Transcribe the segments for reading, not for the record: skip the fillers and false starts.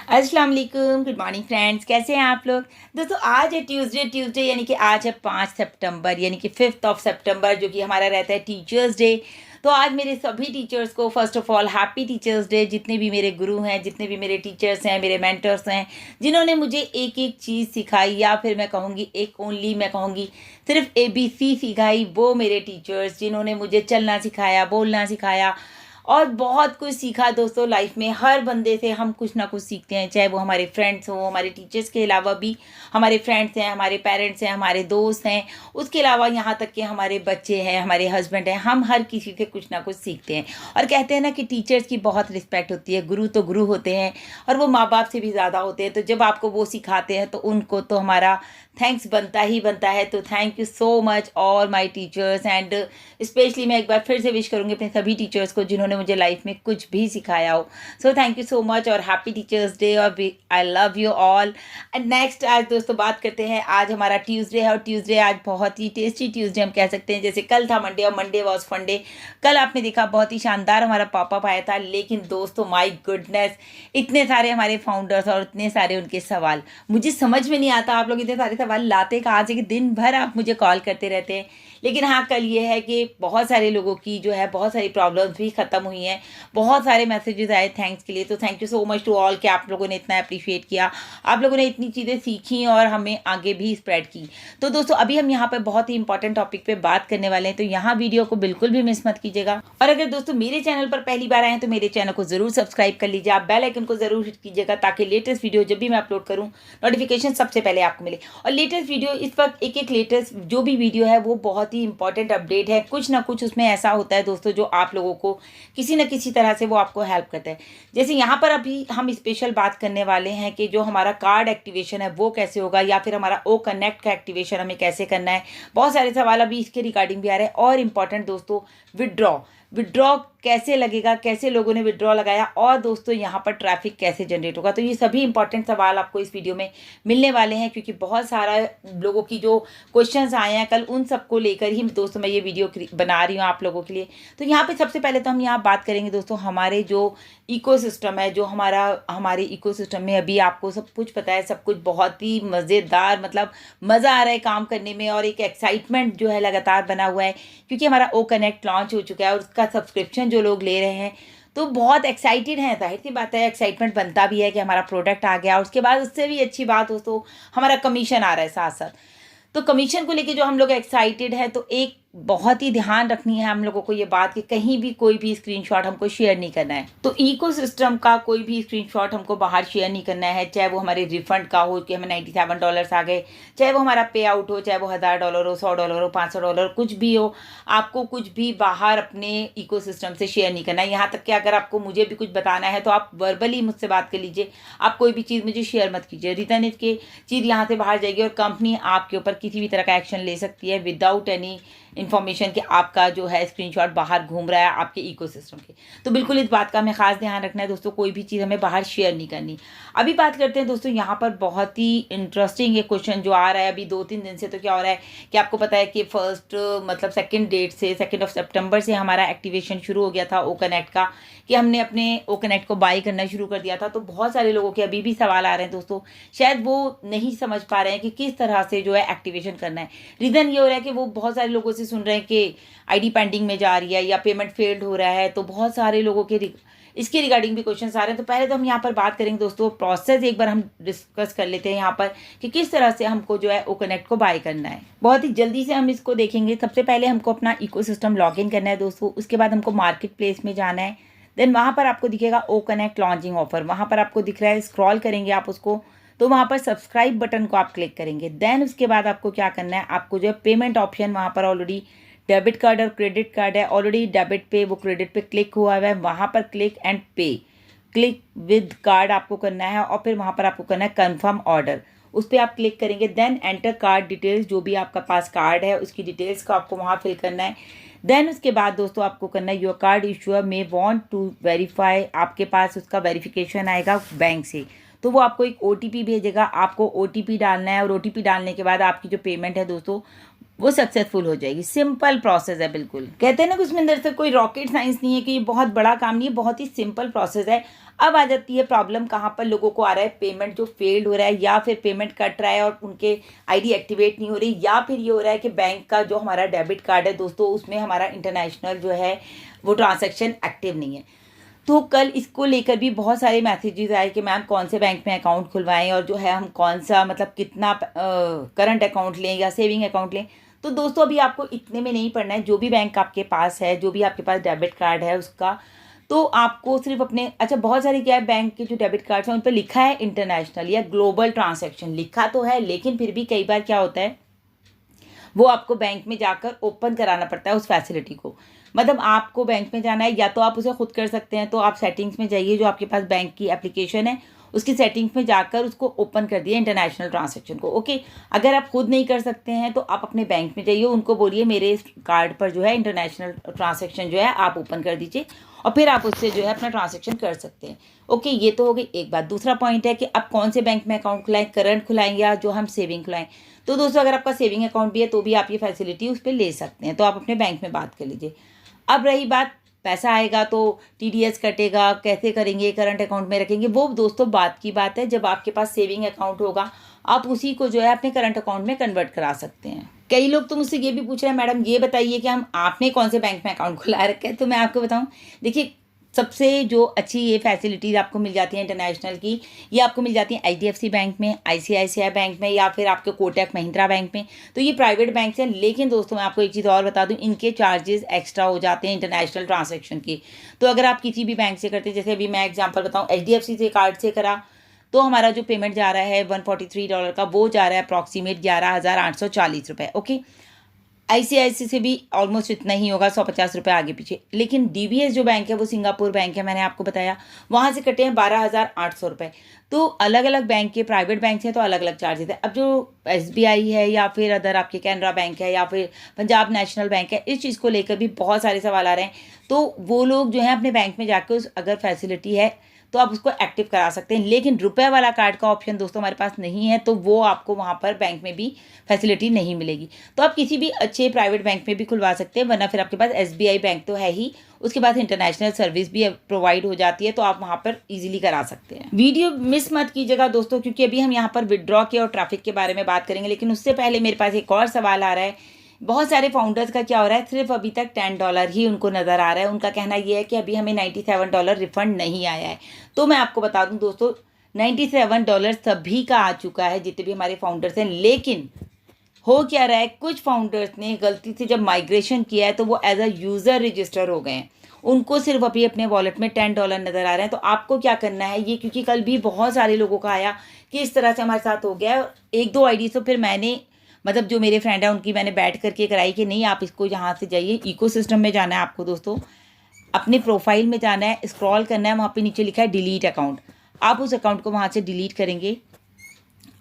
अस्सलाम वालेकुम, good morning friends, कैसे हैं आप लोग। दोस्तों आज है ट्यूसडे यानी कि आज है 5 सितंबर यानी कि 5th ऑफ सितंबर, जो कि हमारा रहता है टीचर्स डे। तो आज मेरे सभी टीचर्स को first of all happy teachers day. जितने भी मेरे गुरु हैं, जितने भी मेरे टीचर्स हैं, मेरे मेंटर्स हैं, जिन्होंने मुझे एक एक चीज़ सिखाई, या फिर मैं कहूँगी मैं कहूँगी सिर्फ ABC सिखाई, वो मेरे टीचर्स जिन्होंने मुझे चलना सिखाया, बोलना सिखाया और बहुत कुछ सीखा। दोस्तों लाइफ में हर बंदे से हम कुछ ना कुछ सीखते हैं, चाहे वो हमारे फ्रेंड्स हो, हमारे टीचर्स के अलावा भी हमारे फ्रेंड्स हैं, हमारे पेरेंट्स हैं, हमारे दोस्त हैं, उसके अलावा यहाँ तक कि हमारे बच्चे हैं, हमारे हस्बैंड हैं, हम हर किसी से कुछ ना कुछ सीखते हैं। और कहते हैं ना कि टीचर्स की बहुत रिस्पेक्ट होती है, गुरु तो गुरु होते हैं और वो माँ बाप से भी ज़्यादा होते हैं। तो जब आपको वो सिखाते हैं तो उनको तो हमारा थैंक्स बनता ही बनता है। तो thank you so much all my teachers, and specially मैं एक बार फिर से विश करूँगी अपने सभी टीचर्स को जिन्होंने मुझे लाइफ में कुछ भी सिखाया हो। So thank you so much और हैप्पी टीचर्स डे और I love you all. And next आज दोस्तों बात करते हैं, आज हमारा ट्यूसडे है और ट्यूसडे आज बहुत ही टेस्टी ट्यूसडे हम कह सकते हैं। जैसे कल था मंडे और मंडे वॉज फंडे। कल आपने देखा बहुत ही शानदार हमारा पॉपअप आया था, लेकिन दोस्तों माय गुडनेस, इतने सारे हमारे फाउंडर्स और इतने सारे उनके सवाल, मुझे समझ में नहीं आता आप लोग इतने सारे सवाल लाते कहाँ से कि दिन भर आप मुझे कॉल करते रहते हैं। लेकिन हाँ, कल ये है कि बहुत सारे लोगों की जो है बहुत सारी प्रॉब्लम्स भी ख़त्म हुई हैं, बहुत सारे मैसेजेस आए थैंक्स के लिए। तो thank you so much to all कि आप लोगों ने इतना अप्रिशिएट किया, आप लोगों ने इतनी चीज़ें सीखी और हमें आगे भी स्प्रेड की। तो दोस्तों अभी हम यहाँ पर बहुत ही इंपॉर्टेंट टॉपिक पे बात करने वाले हैं, तो यहाँ वीडियो को बिल्कुल भी मिस मत कीजिएगा। और अगर दोस्तों मेरे चैनल पर पहली बार आए हैं तो मेरे चैनल को ज़रूर सब्सक्राइब कर लीजिए, आप बेल आइकन को ज़रूर हिट कीजिएगा ताकि लेटेस्ट वीडियो जब भी मैं अपलोड करूँ नोटिफिकेशन सबसे पहले आपको मिले। और लेटेस्ट वीडियो इस वक्त एक लेटेस्ट जो भी वीडियो है वो बहुत ही इंपॉर्टेंट अपडेट है, कुछ ना कुछ उसमें ऐसा होता है दोस्तों जो आप लोगों को किसी न किसी तरह से वो आपको हेल्प करता है। जैसे यहाँ पर अभी हम स्पेशल बात करने वाले हैं कि जो हमारा कार्ड एक्टिवेशन है वो कैसे होगा, या फिर हमारा ओ कनेक्ट का एक्टिवेशन हमें कैसे करना है। बहुत सारे सवाल अभी इसके रिगार्डिंग भी आ रहे हैं। और इम्पॉर्टेंट दोस्तों विड्रॉ कैसे लगेगा, कैसे लोगों ने विड्रॉ लगाया, और दोस्तों यहाँ पर ट्रैफिक कैसे जनरेट होगा। तो ये सभी इंपॉर्टेंट सवाल आपको इस वीडियो में मिलने वाले हैं, क्योंकि बहुत सारा लोगों की जो क्वेश्चंस आए हैं कल, उन सबको लेकर ही दोस्तों मैं ये वीडियो बना रही हूँ आप लोगों के लिए। तो यहाँ पे सबसे पहले तो हम यहाँ बात करेंगे दोस्तों हमारे जो इकोसिस्टम है, जो हमारे इकोसिस्टम में अभी आपको सब कुछ पता है, सब कुछ बहुत ही मज़ेदार, मतलब मज़ा आ रहा है काम करने में, और एक एक्साइटमेंट जो है लगातार बना हुआ है, क्योंकि हमारा ओ कनेक्ट लॉन्च हो चुका है और उसका सब्सक्रिप्शन जो लोग ले रहे हैं तो बहुत एक्साइटेड हैं। जाहिर सी बात है एक्साइटमेंट बनता भी है कि हमारा प्रोडक्ट आ गया, और उसके बाद उससे भी अच्छी बात दोस्तों हमारा कमीशन आ रहा है साथ साथ। तो कमीशन को लेके जो हम लोग एक्साइटेड है, तो एक बहुत ही ध्यान रखनी है हम लोगों को ये बात कि कहीं भी कोई भी स्क्रीनशॉट हमको शेयर नहीं करना है। तो इकोसिस्टम का कोई भी स्क्रीनशॉट हमको बाहर शेयर नहीं करना है, चाहे वो हमारे रिफंड का हो कि हमें $97 आ गए, चाहे वो हमारा पे आउट हो, चाहे वो $1000 हो, $100 हो, $500, कुछ भी हो, आपको कुछ भी बाहर अपने इकोसिस्टम से शेयर नहीं करना है। यहाँ तक कि अगर आपको मुझे भी कुछ बताना है तो आप वर्बली मुझसे बात कर लीजिए, आप कोई भी चीज़ मुझे शेयर मत कीजिए। रिटर्न इसके चीज़ यहाँ से बाहर जाएगी और कंपनी आपके ऊपर किसी भी तरह का एक्शन ले सकती है विदाउट एनी इन्फॉर्मेशन कि आपका जो है स्क्रीनशॉट बाहर घूम रहा है आपके इकोसिस्टम के। तो बिल्कुल इस बात का हमें खास ध्यान रखना है दोस्तों, कोई भी चीज़ हमें बाहर शेयर नहीं करनी। अभी बात करते हैं दोस्तों यहाँ पर बहुत ही इंटरेस्टिंग एक क्वेश्चन जो आ रहा है अभी 2-3 दिन से। तो क्या हो रहा है कि आपको पता है कि सेकेंड डेट से 2 सितंबर से हमारा एक्टिवेशन शुरू हो गया था ओ कनेक्ट का, कि हमने अपने ओ कनेक्ट को बाई करना शुरू कर दिया था। तो बहुत सारे लोगों के अभी भी सवाल आ रहे हैं दोस्तों, शायद वो नहीं समझ पा रहे हैं कि किस तरह से जो है एक्टिवेशन करना है। रीज़न ये हो रहा है कि वो बहुत सारे लोगों से सुन रहे हैं कि आईडी पेंडिंग में जा रही है या पेमेंट फेल्ड हो रहा है। तो बहुत सारे लोगों के इसके रिगार्डिंग भी क्वेश्चन आ रहे हैं। तो पहले तो हम यहाँ पर बात करेंगे दोस्तों, प्रोसेस एक बार हम डिस्कस कर लेते हैं यहाँ पर कि किस तरह से हमको जो है ओ कनेक्ट को बाय करना है। बहुत ही जल्दी से हम इसको देखेंगे। सबसे पहले हमको अपना इकोसिस्टम लॉगिन करना है दोस्तों, उसके बाद हमको मार्केट प्लेस में जाना है। देन वहाँ पर आपको दिखेगा ओ कनेक्ट लॉन्चिंग ऑफर, वहाँ पर आपको दिख रहा है, स्क्रॉल करेंगे आप उसको तो वहाँ पर सब्सक्राइब बटन को आप क्लिक करेंगे। देन उसके बाद आपको क्या करना है, आपको जो है पेमेंट ऑप्शन, वहाँ पर ऑलरेडी डेबिट कार्ड और क्रेडिट कार्ड है, ऑलरेडी डेबिट पे वो क्रेडिट पे क्लिक हुआ है, वहाँ पर क्लिक एंड पे, क्लिक विद कार्ड आपको करना है, और फिर वहाँ पर आपको करना है कन्फर्म ऑर्डर, उस पर आप क्लिक करेंगे। देन एंटर कार्ड डिटेल्स, जो भी आपका पास कार्ड है उसकी डिटेल्स को आपको वहाँ फिल करना है। देन उसके बाद दोस्तों आपको करना है your card issuer may want to verify, आपके पास उसका वेरिफिकेशन आएगा बैंक से, तो वो आपको एक OTP भेजेगा, आपको OTP डालना है, और OTP डालने के बाद आपकी जो पेमेंट है दोस्तों वो सक्सेसफुल हो जाएगी। सिंपल प्रोसेस है बिल्कुल। कहते हैं ना कि उसमें अंदर से कोई रॉकेट साइंस नहीं है, कि ये बहुत बड़ा काम नहीं है, बहुत ही सिंपल प्रोसेस है। अब आ जाती है प्रॉब्लम कहाँ पर लोगों को आ रहा है, पेमेंट जो फेल्ड हो रहा है या फिर पेमेंट कट रहा है और उनके आईडी एक्टिवेट नहीं हो रही, या फिर ये हो रहा है कि बैंक का जो हमारा डेबिट कार्ड है दोस्तों उसमें हमारा इंटरनेशनल जो है वो ट्रांजैक्शन एक्टिव नहीं है। तो कल इसको लेकर भी बहुत सारे मैसेजेस आए कि मैम कौन से बैंक में अकाउंट खुलवाएं और जो है हम कौन सा मतलब कितना करंट अकाउंट लें या सेविंग अकाउंट लें। तो दोस्तों अभी आपको इतने में नहीं पढ़ना है, जो भी बैंक आपके पास है, जो भी आपके पास डेबिट कार्ड है उसका, तो आपको सिर्फ अपने अच्छा बहुत सारे क्या है बैंक के जो डेबिट कार्ड्स हैं उन पर लिखा है इंटरनेशनल या ग्लोबल ट्रांजैक्शन लिखा तो है, लेकिन फिर भी कई बार क्या होता है वो आपको बैंक में जाकर ओपन कराना पड़ता है उस फैसिलिटी को। मतलब आपको बैंक में जाना है या तो आप उसे खुद कर सकते हैं, तो आप सेटिंग्स में जाइए, जो आपके पास बैंक की एप्लीकेशन है उसकी सेटिंग्स में जाकर उसको ओपन कर दिए इंटरनेशनल ट्रांजैक्शन को। ओके, अगर आप खुद नहीं कर सकते हैं तो आप अपने बैंक में जाइए, उनको बोलिए मेरे कार्ड पर जो है इंटरनेशनल ट्रांजैक्शन जो है आप ओपन कर दीजिए और फिर आप उससे जो है अपना ट्रांजैक्शन कर सकते हैं। ओके, ये तो हो गई एक बात। दूसरा पॉइंट है कि आप कौन से बैंक में अकाउंट खुलाएं, करंट खुलाएं या जो हम सेविंग खुलाएं। तो दोस्तों अगर आपका सेविंग अकाउंट भी है तो भी आप ये फैसिलिटी उस पर ले सकते हैं, तो आप अपने बैंक में बात कर लीजिए। अब रही बात पैसा आएगा तो टीडीएस कटेगा, कैसे करेंगे, करंट अकाउंट में रखेंगे, वो दोस्तों बात की बात है। जब आपके पास सेविंग अकाउंट होगा आप उसी को जो है अपने करंट अकाउंट में कन्वर्ट करा सकते हैं। कई लोग तो मुझसे ये भी पूछ रहे हैं मैडम ये बताइए कि हम आपने कौन से बैंक में अकाउंट खुला रखा है। तो मैं आपको बताऊं, देखिए सबसे जो अच्छी ये फैसिलिटीज़ आपको मिल जाती हैं इंटरनेशनल की, ये आपको मिल जाती हैं एचडीएफसी बैंक में, आईसीआईसीआई बैंक में या फिर आपके कोटक महिंद्रा बैंक में। तो ये प्राइवेट बैंक हैं, लेकिन दोस्तों मैं आपको एक चीज़ और बता दूं, इनके चार्जेस एक्स्ट्रा हो जाते हैं इंटरनेशनल ट्रांजैक्शन के। तो अगर आप किसी भी बैंक से करते हैं, जैसे अभी मैं एग्जाम्पल बताऊँ एचडीएफसी से कार्ड से करा तो हमारा जो पेमेंट जा रहा है $143 का, वो जा रहा है अप्रॉक्सीमेट 11,840 रुपये। ओके, आईसीआईसी से भी ऑलमोस्ट इतना ही होगा, 150 रुपये आगे पीछे। लेकिन डीबीएस जो बैंक है वो सिंगापुर बैंक है, मैंने आपको बताया, वहाँ से कटे हैं 12,800 रुपये। तो अलग अलग बैंक के प्राइवेट बैंक हैं तो अलग अलग चार्जेस है। अब जो एसबीआई है या फिर अदर आपके कैनरा बैंक है या फिर पंजाब नेशनल बैंक है, इस चीज़ को लेकर भी बहुत सारे सवाल आ रहे हैं। तो वो लोग जो है अपने बैंक में जाकर उस अगर फैसिलिटी है तो आप उसको एक्टिव करा सकते हैं, लेकिन रुपए वाला कार्ड का ऑप्शन दोस्तों हमारे पास नहीं है, तो वो आपको वहाँ पर बैंक में भी फैसिलिटी नहीं मिलेगी। तो आप किसी भी अच्छे प्राइवेट बैंक में भी खुलवा सकते हैं, वरना फिर आपके पास एसबीआई बैंक तो है ही, उसके बाद इंटरनेशनल सर्विस भी प्रोवाइड हो जाती है, तो आप वहाँ पर इजीली करा सकते हैं। वीडियो मिस मत कीजिएगा दोस्तों, क्योंकि अभी हम यहाँ पर विड्रॉ के और ट्रैफिक के बारे में बात करेंगे, लेकिन उससे पहले मेरे पास एक और सवाल आ रहा है। बहुत सारे फाउंडर्स का क्या हो रहा है, सिर्फ अभी तक $10 ही उनको नज़र आ रहा है। उनका कहना ये है कि अभी हमें $97 रिफंड नहीं आया है। तो मैं आपको बता दूं दोस्तों, $97 सभी का आ चुका है जितने भी हमारे फाउंडर्स हैं। लेकिन हो क्या रहा है, कुछ फाउंडर्स ने गलती से जब माइग्रेशन किया है तो वो एज अ यूज़र रजिस्टर हो गए हैं, उनको सिर्फ अभी अपने वॉलेट में $10 नज़र आ रहे हैं। तो आपको क्या करना है ये, क्योंकि कल भी बहुत सारे लोगों का आया कि इस तरह से हमारे साथ हो गया है, एक दो आईडी तो फिर मैंने मतलब जो मेरे फ्रेंड है उनकी मैंने बैठ करके कराई कि नहीं आप इसको यहाँ से जाइए, इकोसिस्टम में जाना है आपको दोस्तों, अपने प्रोफाइल में जाना है, स्क्रॉल करना है, वहाँ पे नीचे लिखा है डिलीट अकाउंट, आप उस अकाउंट को वहाँ से डिलीट करेंगे।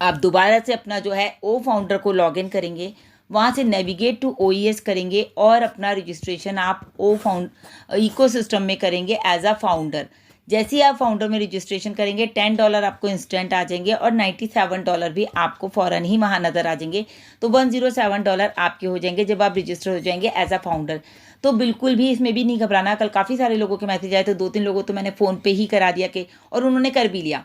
आप दोबारा से अपना जो है ओ फाउंडर को लॉगिन करेंगे, वहाँ से नेविगेट टू ओईएस करेंगे और अपना रजिस्ट्रेशन आप इकोसिस्टम में करेंगे एज अ फाउंडर। जैसे ही आप फाउंडर में रजिस्ट्रेशन करेंगे $10 आपको इंस्टेंट आ जाएंगे और $97 भी आपको फ़ौरन ही वहाँ नज़र आ जाएंगे। तो $107 आपके हो जाएंगे जब आप रजिस्टर हो जाएंगे एज अ फाउंडर। तो बिल्कुल भी इसमें भी नहीं घबराना। कल काफ़ी सारे लोगों के मैसेज आए, तो 2-3 लोगों तो मैंने फ़ोन पे ही करा दिया कि, और उन्होंने कर भी लिया।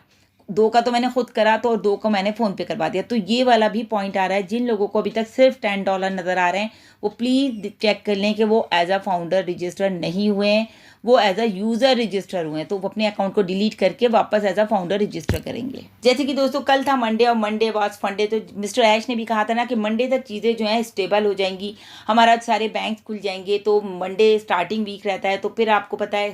2 का तो मैंने खुद करा, तो और 2 को मैंने फ़ोन पे करवा दिया। तो ये वाला भी पॉइंट आ रहा है, जिन लोगों को अभी तक सिर्फ $10 नज़र आ रहे हैं वो प्लीज़ चेक कर लें कि वो एज अ फाउंडर रजिस्टर नहीं हुए हैं, वो एज अ यूज़र रजिस्टर हुए हैं। तो वो अपने अकाउंट को डिलीट करके वापस एज अ फाउंडर रजिस्टर करेंगे। जैसे कि दोस्तों कल था मंडे और मंडे वाज फंडे, तो मिस्टर ऐश ने भी कहा था ना कि मंडे तक चीज़ें जो हैं स्टेबल हो जाएंगी, हमारा सारे बैंक खुल जाएंगे। तो मंडे स्टार्टिंग वीक रहता है, तो फिर आपको पता है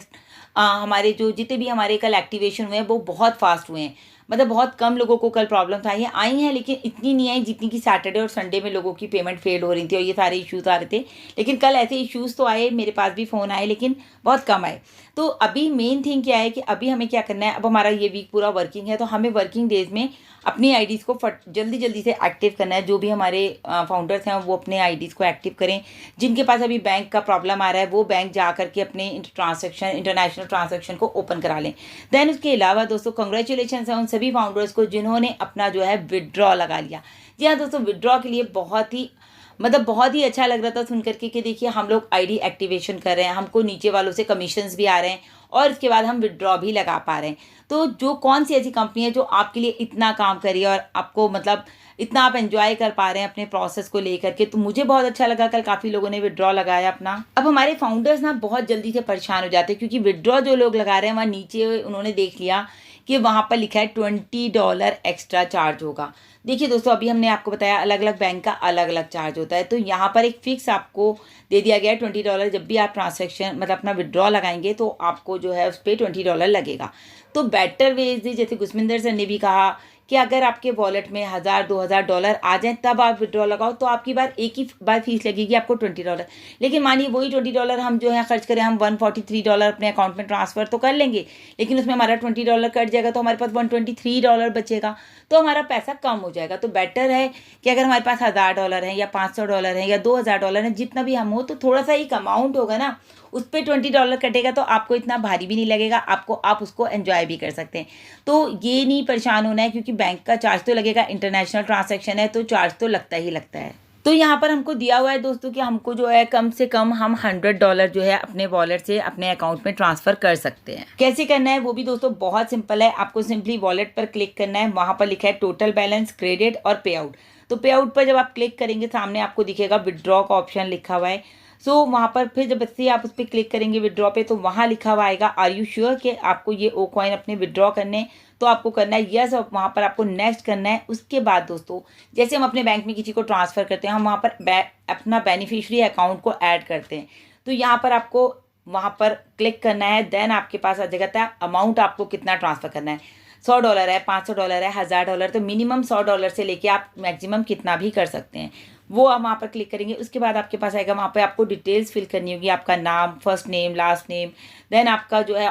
हमारे जो जितने भी हमारे कल एक्टिवेशन हुए हैं वो बहुत फास्ट हुए हैं। मतलब बहुत कम लोगों को कल प्रॉब्लम्स आई हैं, लेकिन इतनी नहीं आई जितनी कि सैटरडे और संडे में लोगों की पेमेंट फेल हो रही थी और ये सारे इश्यूज़ आ रहे थे। लेकिन कल ऐसे इश्यूज़ तो आए, मेरे पास भी फ़ोन आए, लेकिन बहुत कम आए। तो अभी मेन थिंग क्या है कि अभी हमें क्या करना है, अब हमारा ये वीक पूरा वर्किंग है, तो हमें वर्किंग डेज में अपनी आईडीज़ को जल्दी जल्दी से एक्टिव करना है। जो भी हमारे फाउंडर्स हैं वो अपने आईडीज़ को एक्टिव करें। जिनके पास अभी बैंक का प्रॉब्लम आ रहा है वो बैंक जा करके अपने इंटरनेशनल ट्रांजैक्शन को ओपन करा लें। देन उसके अलावा दोस्तों कंग्रेचुलेशन है उन सभी फाउंडर्स को जिन्होंने अपना जो है विड्रॉ लगा लिया। जी हाँ दोस्तों, विड्रॉ के लिए बहुत ही अच्छा लग रहा था सुन करके कि देखिए हम लोग आईडी एक्टिवेशन कर रहे हैं, हमको नीचे वालों से कमीशंस भी आ रहे हैं और उसके बाद हम विड्रॉ भी लगा पा रहे हैं। तो जो कौन सी ऐसी कंपनी है जो आपके लिए इतना काम कर रही है और आपको मतलब इतना आप एंजॉय कर पा रहे हैं अपने प्रोसेस को लेकर के, तो मुझे बहुत अच्छा लगा। कल काफ़ी लोगों ने विड्रॉ लगाया अपना। अब हमारे फाउंडर्स ना बहुत जल्दी से परेशान हो जाते हैं, क्योंकि विड्रॉ जो लोग लगा रहे हैं वहाँ नीचे उन्होंने देख लिया कि वहाँ पर लिखा है $20 एक्स्ट्रा चार्ज होगा। देखिए दोस्तों, अभी हमने आपको बताया अलग अलग बैंक का अलग अलग चार्ज होता है, तो यहाँ पर एक फिक्स आपको दे दिया गया है $20। जब भी आप ट्रांजैक्शन मतलब अपना विड्रॉ लगाएंगे तो आपको जो है उस पर $20 लगेगा। तो बेटर वे इज, जैसे गुरमिंदर सर ने भी कहा कि अगर आपके वॉलेट में $1000-2000 आ जाए तब आप विड्रॉ लगाओ, तो आपकी बार एक ही बार फीस लगेगी आपको $20। लेकिन मानिए वही $20 हम जो है खर्च करें, हम $143 अपने अकाउंट में ट्रांसफ़र तो कर लेंगे, लेकिन उसमें हमारा $20 कट जाएगा, तो हमारे पास $123 बचेगा, तो हमारा पैसा कम हो जाएगा। तो बेटर है कि अगर हमारे पास $1000 है या $500 है या $2000 है, जितना भी हम हो, तो थोड़ा सा एक अमाउंट होगा ना, उस पर $20 कटेगा, तो आपको इतना भारी भी नहीं लगेगा, आप उसको एंजॉय भी कर सकते हैं। तो ये नहीं परेशान होना है, क्योंकि बैंक का चार्ज तो लगेगा, इंटरनेशनल ट्रांजैक्शन है तो चार्ज तो लगता ही लगता है। तो यहाँ पर हमको दिया हुआ है दोस्तों कि हमको जो है कम से कम हम $100 जो है अपने वॉलेट से अपने अकाउंट में ट्रांसफ़र कर सकते हैं। कैसे करना है वो भी दोस्तों बहुत सिंपल है। आपको सिंपली वॉलेट पर क्लिक करना है, वहाँ पर लिखा है टोटल बैलेंस, क्रेडिट और पे आउट। तो पे आउट पर जब आप क्लिक करेंगे सामने आपको दिखेगा विड्रॉ का ऑप्शन लिखा हुआ है। वहाँ पर फिर जब से आप उस पर क्लिक करेंगे विड्रॉ पे, तो वहाँ लिखा हुआ आएगा आर यू श्योर कि आपको ये ओ कॉइन अपने विड्रॉ करने हैं, तो आपको करना है यस, और वहाँ पर आपको नेक्स्ट करना है। उसके बाद दोस्तों, जैसे हम अपने बैंक में किसी को ट्रांसफ़र करते हैं, हम वहाँ पर अपना बेनिफिशियरी अकाउंट को ऐड करते हैं, तो यहाँ पर आपको वहाँ पर क्लिक करना है। देन आपके पास आ जाएगा अमाउंट, आपको कितना ट्रांसफ़र करना है, $100 है, $500 है, $1000। तो मिनिमम $100 से लेके आप मैक्सिमम कितना भी कर सकते हैं, वो आप वहाँ पर क्लिक करेंगे। उसके बाद आपके पास आएगा, वहाँ पे आपको डिटेल्स फिल करनी होगी, आपका नाम, first name, last name, then आपका जो है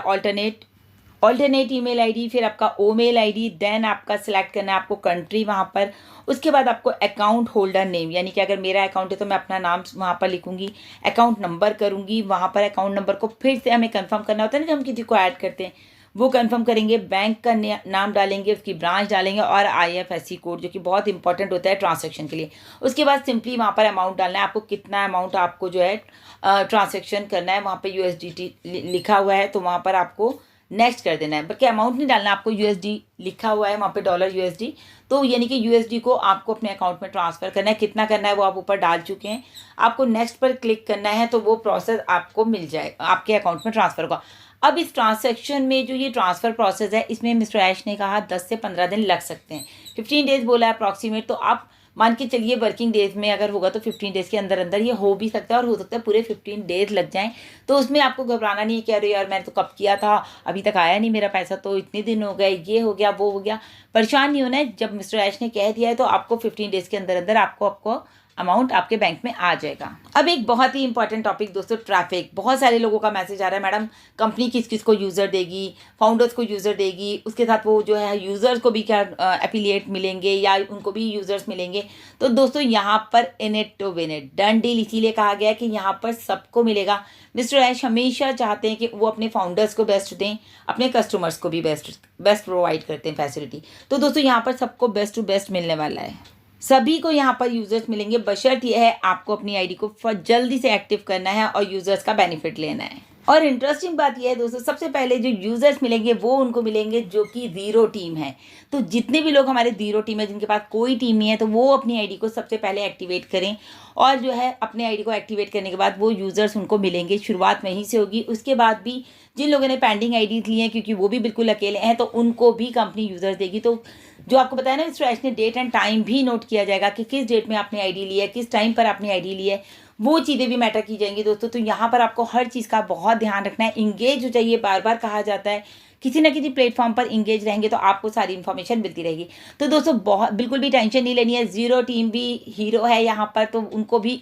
ऑल्टरनेट ईमेल आईडी, फिर आपका ओमेल आईडी, देन आपका सिलेक्ट करना है आपको कंट्री वहाँ पर। उसके बाद आपको अकाउंट होल्डर नेम, यानी कि अगर मेरा अकाउंट है तो मैं अपना नाम वहाँ पर लिखूंगी, अकाउंट नंबर करूँगी, वहाँ पर अकाउंट नंबर को फिर से हमें कंफर्म करना होता है ना, जब हम किसी को ऐड करते हैं वो कंफर्म करेंगे, बैंक का नाम डालेंगे, उसकी ब्रांच डालेंगे और IFSC कोड, जो कि बहुत इंपॉर्टेंट होता है ट्रांजैक्शन के लिए। उसके बाद सिंपली वहाँ पर अमाउंट डालना है, आपको कितना अमाउंट आपको जो है ट्रांजैक्शन करना है। वहाँ पे USDT लिखा हुआ है, तो वहाँ पर आपको नेक्स्ट कर देना है, बल्कि अमाउंट नहीं डालना, आपको USD लिखा हुआ है वहाँ पे $USD, तो यानी कि USD को आपको अपने अकाउंट में ट्रांसफ़र करना है। कितना करना है वो आप ऊपर डाल चुके हैं, आपको नेक्स्ट पर क्लिक करना है, तो वो प्रोसेस आपको मिल जाएगा, आपके अकाउंट में ट्रांसफ़र होगा। अब इस ट्रांजैक्शन में जो ये ट्रांसफ़र प्रोसेस है, इसमें मिस्टर ऐश ने कहा 10 से 15 दिन लग सकते हैं, 15 डेज़ बोला है अप्रॉक्सीमेट। तो आप मान के चलिए वर्किंग डेज में अगर होगा तो 15 डेज़ के अंदर अंदर ये हो भी सकता है, और हो सकता है पूरे 15 डेज़ लग जाएं। तो उसमें आपको घबराना नहीं है कि अरे यार मैंने तो कब किया था, अभी तक आया नहीं मेरा पैसा, तो इतने दिन हो गए, ये हो गया वो हो गया। परेशान नहीं होना है, जब मिस्टर ऐश ने कह दिया है तो आपको 15 डेज़ के अंदर अंदर आपको अमाउंट आपके बैंक में आ जाएगा। अब एक बहुत ही इंपॉर्टेंट टॉपिक दोस्तों, ट्रैफिक। बहुत सारे लोगों का मैसेज आ रहा है, मैडम कंपनी किस किस को यूज़र देगी, फाउंडर्स को यूज़र देगी, उसके साथ वो जो है यूज़र्स को भी क्या एफिलिएट मिलेंगे या उनको भी यूज़र्स मिलेंगे। तो दोस्तों यहाँ पर in it to win it, done deal इसीलिए कहा गया कि यहाँ पर सबको मिलेगा। मिस्टर ऐश हमेशा चाहते हैं कि वो अपने फाउंडर्स को बेस्ट दें, अपने कस्टमर्स को भी बेस्ट प्रोवाइड करते हैं फैसिलिटी। तो दोस्तों यहाँ पर सबको बेस्ट टू बेस्ट मिलने वाला है, सभी को यहाँ पर यूज़र्स मिलेंगे, बशर्त यह है आपको अपनी आईडी को जल्दी से एक्टिव करना है और यूज़र्स का बेनिफिट लेना है। और इंटरेस्टिंग बात यह है दोस्तों, सबसे पहले जो यूज़र्स मिलेंगे वो उनको मिलेंगे जो कि ज़ीरो टीम है। तो जितने भी लोग हमारे ज़ीरो टीम है, जिनके पास कोई टीम नहीं है, तो वो अपनी आईडी को सबसे पहले एक्टिवेट करें, और जो है अपने आईडी को एक्टिवेट करने के बाद वो यूज़र्स उनको मिलेंगे, शुरुआत वहीं से होगी। उसके बाद भी जिन लोगों ने पेंडिंग आईडीज़ ली हैं, क्योंकि वो भी बिल्कुल अकेले हैं, तो उनको भी कंपनी यूज़र्स देगी। तो जो आपको बताया ना मिस्टर ऐश ने, डेट एंड टाइम भी नोट किया जाएगा कि किस डेट में आपने आईडी ली है, किस टाइम पर आपने आईडी ली है, वो चीज़ें भी मैटर की जाएंगी दोस्तों। तो यहाँ पर आपको हर चीज़ का बहुत ध्यान रखना है, इंगेज हो जाइए, बार बार कहा जाता है, किसी न किसी प्लेटफॉर्म पर इंगेज रहेंगे तो आपको सारी इन्फॉर्मेशन मिलती रहेगी। तो दोस्तों बिल्कुल भी टेंशन नहीं लेनी है, ज़ीरो टीम भी हीरो है यहाँ पर, तो उनको भी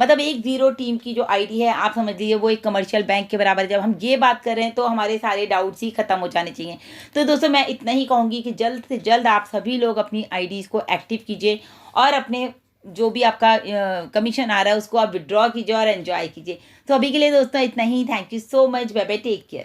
मतलब एक ज़ीरो टीम की जो आईडी है आप समझ लीजिए वो एक कमर्शियल बैंक के बराबर है। जब हम ये बात कर रहे हैं तो हमारे सारे डाउट्स ही खत्म हो जाने चाहिए। तो दोस्तों मैं इतना ही कहूँगी कि जल्द से जल्द आप सभी लोग अपनी आईडीज़ को एक्टिव कीजिए और अपने जो भी आपका कमीशन आ रहा है उसको आप विड्रॉ कीजिए और एंजॉय कीजिए। तो अभी के लिए दोस्तों इतना ही। Thank you so much, bye bye, take care.